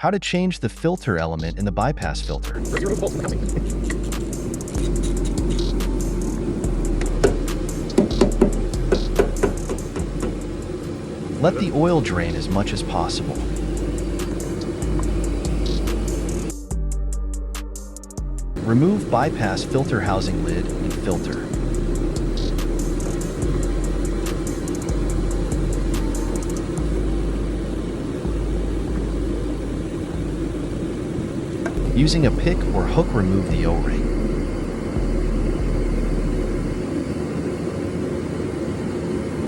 How to change the filter element in the bypass filter. Let the oil drain as much as possible. Remove bypass filter housing lid and filter. Using a pick or hook, remove the O-ring.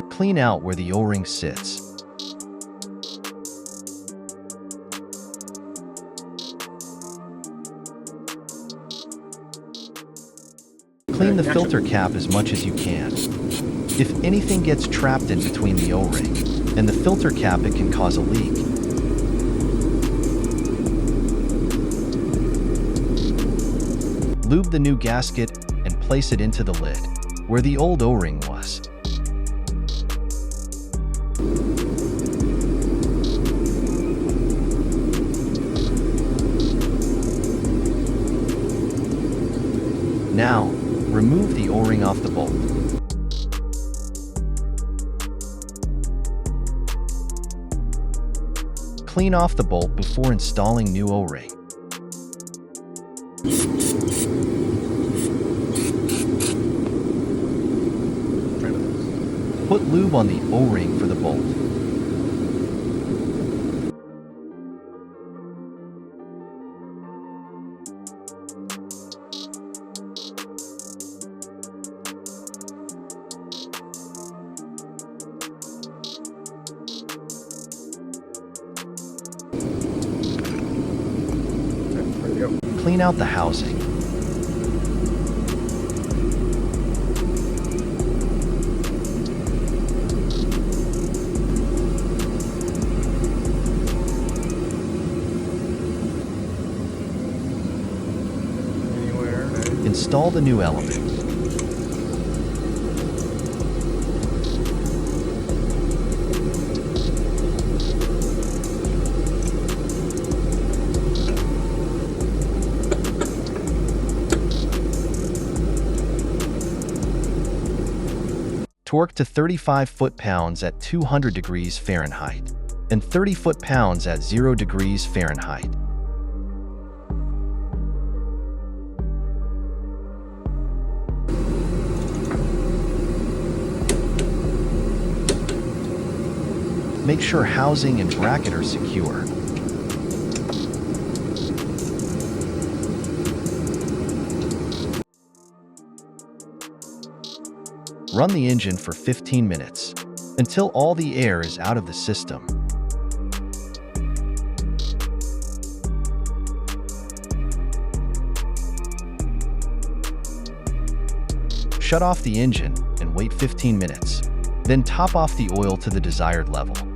Clean out where the O-ring sits. Clean the filter cap as much as you can. If anything gets trapped in between the O-ring and the filter cap, it can cause a leak. Lube the new gasket and place it into the lid, where the old O-ring was. Now, remove the O-ring off the bolt. Clean off the bolt before installing new O-ring. Put lube on the O-ring for the bolt. Clean out the housing. Install the new element. Torque to 35 foot-pounds at 200 degrees Fahrenheit and 30 foot-pounds at 0 degrees Fahrenheit. Make sure housing and bracket are secure. Run the engine for 15 minutes, until all the air is out of the system. Shut off the engine and wait 15 minutes. Then top off the oil to the desired level.